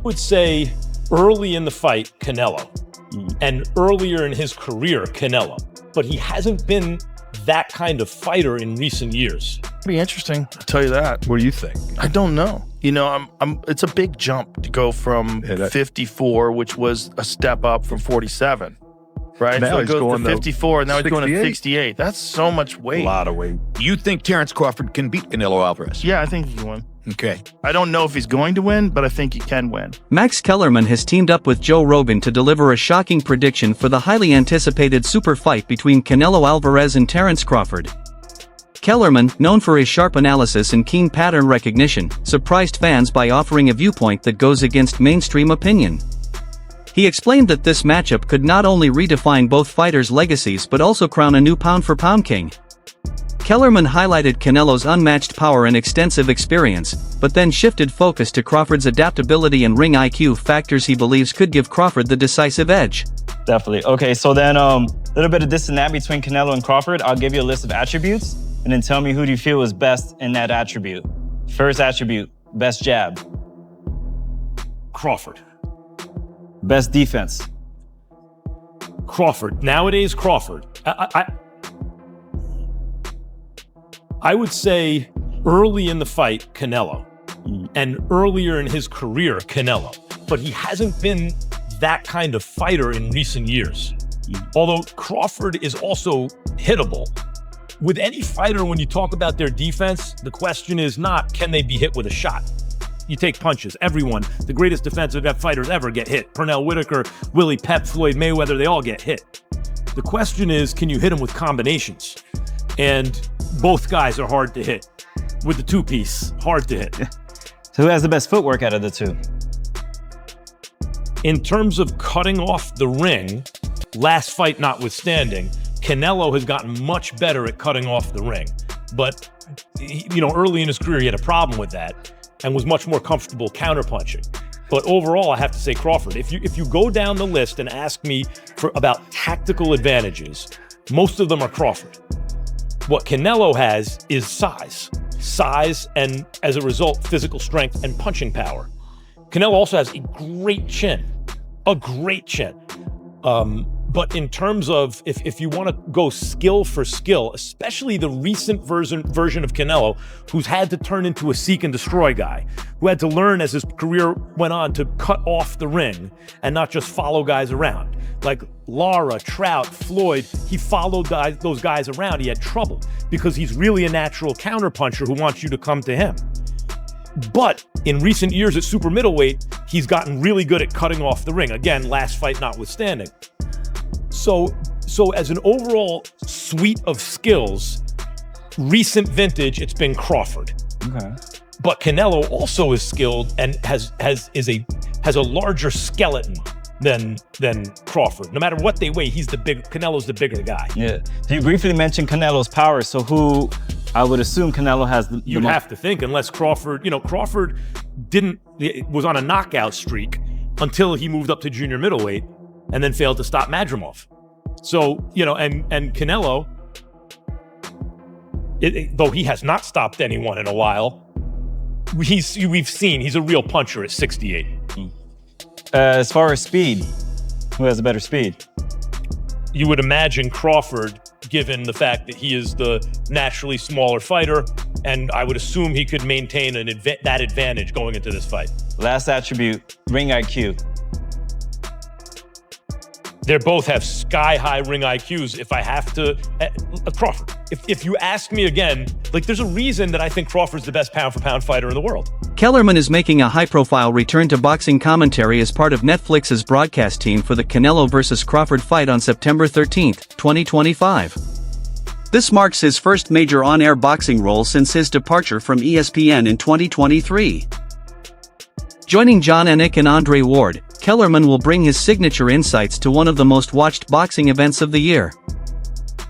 would say early in the fight, Canelo, and earlier in his career, Canelo. But he hasn't been that kind of fighter in recent years. Pretty interesting, I'll tell you that. What do you think? I don't know. You know, it's a big jump to go from 54, which was a step up from 47, right? Now so it he's goes going to 54, and now he's going to 68. 68. That's so much weight. A lot of weight. You think Terence Crawford can beat Canelo Alvarez? Yeah, I think he can win. Okay. I don't know if he's going to win, but I think he can win. Max Kellerman has teamed up with Joe Rogan to deliver a shocking prediction for the highly anticipated super fight between Canelo Alvarez and Terence Crawford. Kellerman, known for his sharp analysis and keen pattern recognition, surprised fans by offering a viewpoint that goes against mainstream opinion. He explained that this matchup could not only redefine both fighters' legacies but also crown a new pound-for-pound king. Kellerman highlighted Canelo's unmatched power and extensive experience, but then shifted focus to Crawford's adaptability and ring IQ, factors he believes could give Crawford the decisive edge. Definitely. Okay, so then a little bit of this and that between Canelo and Crawford. I'll give you a list of attributes, and then tell me who do you feel is best in that attribute. First attribute, best jab. Crawford. Best defense. Crawford. Nowadays, Crawford. I would say early in the fight, Canelo, and earlier in his career, Canelo. But he hasn't been that kind of fighter in recent years. Although Crawford is also hittable. With any fighter, when you talk about their defense, the question is not, can they be hit with a shot? You take punches. Everyone, the greatest defensive fighters ever get hit. Pernell Whitaker, Willie Pep, Floyd Mayweather, they all get hit. The question is, can you hit them with combinations? And both guys are hard to hit. With the two-piece, hard to hit. So who has the best footwork out of the two? In terms of cutting off the ring, last fight notwithstanding, Canelo has gotten much better at cutting off the ring. But, early in his career, he had a problem with that and was much more comfortable counterpunching. But overall, I have to say Crawford. If you go down the list and ask me about tactical advantages, most of them are Crawford. What Canelo has is size, and as a result, physical strength and punching power. Canelo also has a great chin. But in terms of, if you want to go skill for skill, especially the recent version of Canelo, who's had to turn into a seek and destroy guy, who had to learn as his career went on to cut off the ring and not just follow guys around. Like Lara, Trout, Floyd, he followed those guys around. He had trouble because he's really a natural counterpuncher who wants you to come to him. But in recent years at super middleweight, he's gotten really good at cutting off the ring. Again, last fight notwithstanding. So as an overall suite of skills, recent vintage, it's been Crawford. Okay. But Canelo also is skilled and has a larger skeleton than Crawford. No matter what they weigh, Canelo's the bigger guay. Yeah. So you briefly mentioned Canelo's power. So who, I would assume Canelo has the You'd have to think, unless Crawford was on a knockout streak until he moved up to junior middleweight and then failed to stop Madrimov. So, and Canelo, though he has not stopped anyone in a while, we've seen he's a real puncher at 68. As far as speed, who has a better speed? You would imagine Crawford, given the fact that he is the naturally smaller fighter, and I would assume he could maintain that advantage going into this fight. Last attribute, ring IQ. They both have sky-high ring IQs. If I have to, Crawford. If you ask me again, there's a reason that I think Crawford's the best pound-for-pound fighter in the world. Kellerman is making a high-profile return to boxing commentary as part of Netflix's broadcast team for the Canelo vs. Crawford fight on September 13, 2025. This marks his first major on-air boxing role since his departure from ESPN in 2023. Joining John Anik and Andre Ward, Kellerman will bring his signature insights to one of the most watched boxing events of the year.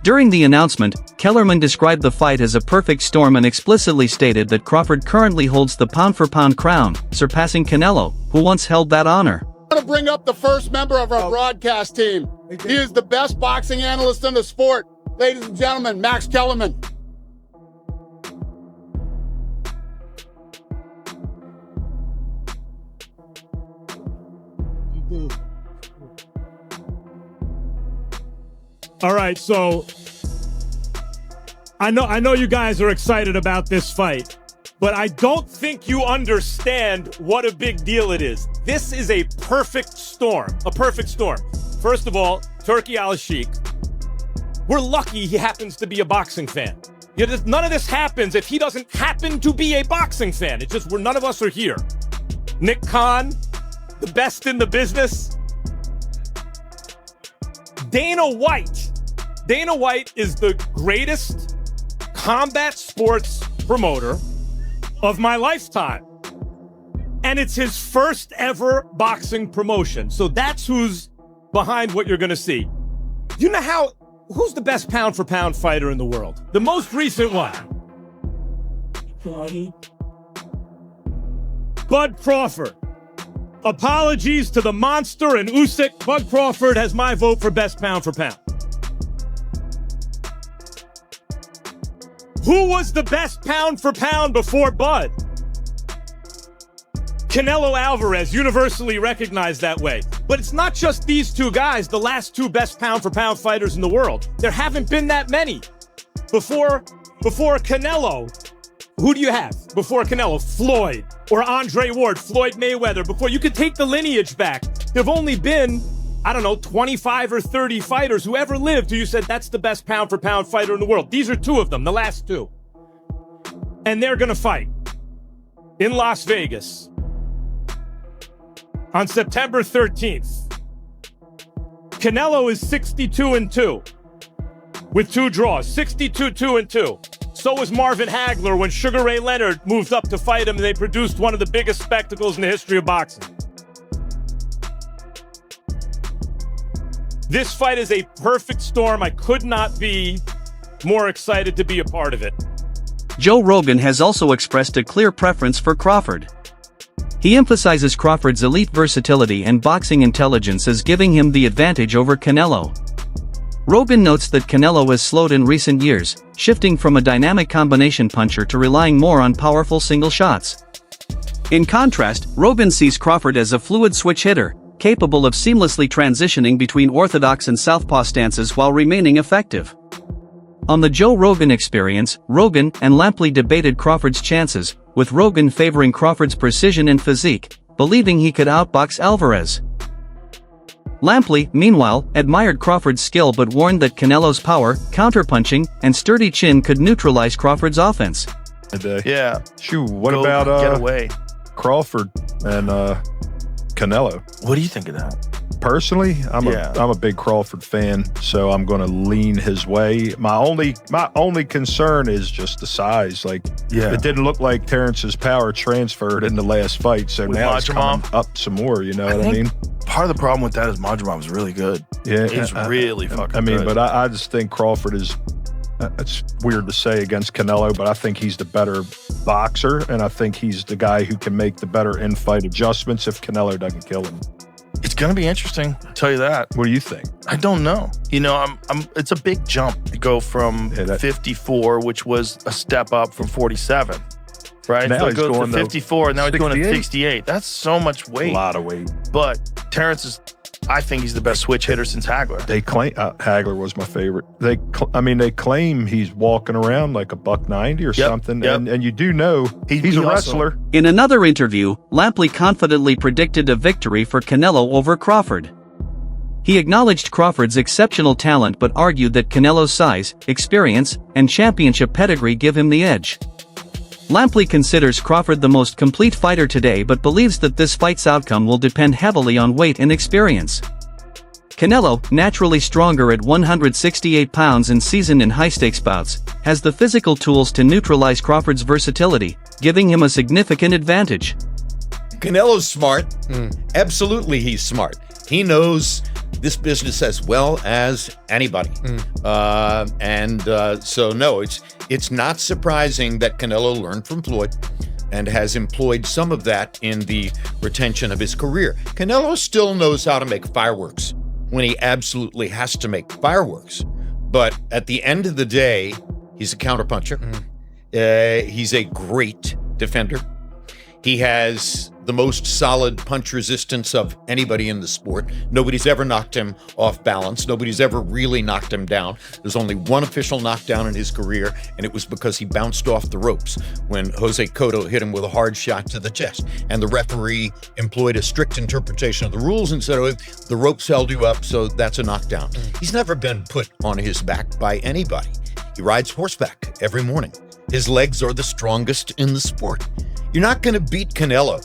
During the announcement, Kellerman described the fight as a perfect storm and explicitly stated that Crawford currently holds the pound-for-pound crown, surpassing Canelo, who once held that honor. I want to bring up the first member of our broadcast team. He is the best boxing analyst in the sport. Ladies and gentlemen, Max Kellerman. All right, so I know you guys are excited about this fight, but I don't think you understand what a big deal it is. This is a perfect storm. First of all, Turki Al-Sheikh. We're lucky he happens to be a boxing fan. None of this happens if he doesn't happen to be a boxing fan. It's just none of us are here. Nick Khan, the best in the business. Dana White. Dana White is the greatest combat sports promoter of my lifetime. And it's his first ever boxing promotion. So that's who's behind what you're going to see. You know who's the best pound for pound fighter in the world? The most recent one. Bud Crawford. Apologies to the monster and Usyk. Bud Crawford has my vote for best pound for pound. Who was the best pound for pound before Bud? Canelo Alvarez, universally recognized that way. But it's not just these two guys, the last two best pound for pound fighters in the world. There haven't been that many. Before Canelo, who do you have? Before Canelo, Floyd or Andre Ward, Floyd Mayweather. Before, you could take the lineage back. There've only been, 25 or 30 fighters who ever lived who you said that's the best pound for pound fighter in the world. These are two of them, the last two. And they're gonna fight in Las Vegas on September 13th. Canelo is 62-2 with 2 draws, 62-2-2. So was Marvin Hagler when Sugar Ray Leonard moved up to fight him, and they produced one of the biggest spectacles in the history of boxing. This fight is a perfect storm. I could not be more excited to be a part of it. Joe Rogan has also expressed a clear preference for Crawford. He emphasizes Crawford's elite versatility and boxing intelligence as giving him the advantage over Canelo. Rogan notes that Canelo has slowed in recent years, shifting from a dynamic combination puncher to relying more on powerful single shots. In contrast, Rogan sees Crawford as a fluid switch hitter, capable of seamlessly transitioning between orthodox and southpaw stances while remaining effective. On the Joe Rogan Experience, Rogan and Lampley debated Crawford's chances, with Rogan favoring Crawford's precision and physique, believing he could outbox Alvarez. Lampley, meanwhile, admired Crawford's skill but warned that Canelo's power, counterpunching, and sturdy chin could neutralize Crawford's offense. Yeah. Shoot, what Go about get away. Crawford and Canelo? What do you think of that? Personally, I'm a big Crawford fan, so I'm going to lean his way. My only concern is just the size. It didn't look like Terrence's power transferred in the last fight, so now it's coming up some more. You know what I mean? Part of the problem with that is Majumov was really good. Yeah, he's really fucking good. But I just think Crawford is. It's weird to say against Canelo, but I think he's the better boxer, and I think he's the guy who can make the better in-fight adjustments if Canelo doesn't kill him. It's going to be interesting, I'll tell you that. What do you think? I don't know. It's a big jump to go from 54, which was a step up from 47, right? Now so he's going to 54, and now he's going to 68. That's so much weight. A lot of weight. But Terrence I think he's the best switch hitter since Hagler. They claim Hagler was my favorite. They claim he's walking around like a $190 or something, and you do know he's a wrestler. In another interview, Lampley confidently predicted a victory for Canelo over Crawford. He acknowledged Crawford's exceptional talent but argued that Canelo's size, experience, and championship pedigree give him the edge. Lampley considers Crawford the most complete fighter today but believes that this fight's outcome will depend heavily on weight and experience. Canelo, naturally stronger at 168 pounds and seasoned in high-stakes bouts, has the physical tools to neutralize Crawford's versatility, giving him a significant advantage. Canelo's smart. Absolutely, he's smart. He knows this business as well as anybody. So no, it's not surprising that Canelo learned from Floyd and has employed some of that in the retention of his career. Canelo still knows how to make fireworks when he absolutely has to make fireworks. But at the end of the day, he's a counterpuncher. He's a great defender. He has the most solid punch resistance of anybody in the sport. Nobody's ever knocked him off balance. Nobody's ever really knocked him down. There's only one official knockdown in his career, and it was because he bounced off the ropes when Jose Cotto hit him with a hard shot to the chest. And the referee employed a strict interpretation of the rules and said, oh, the ropes held you up, so that's a knockdown. He's never been put on his back by anybody. He rides horseback every morning. His legs are the strongest in the sport. You're not going to beat Canelo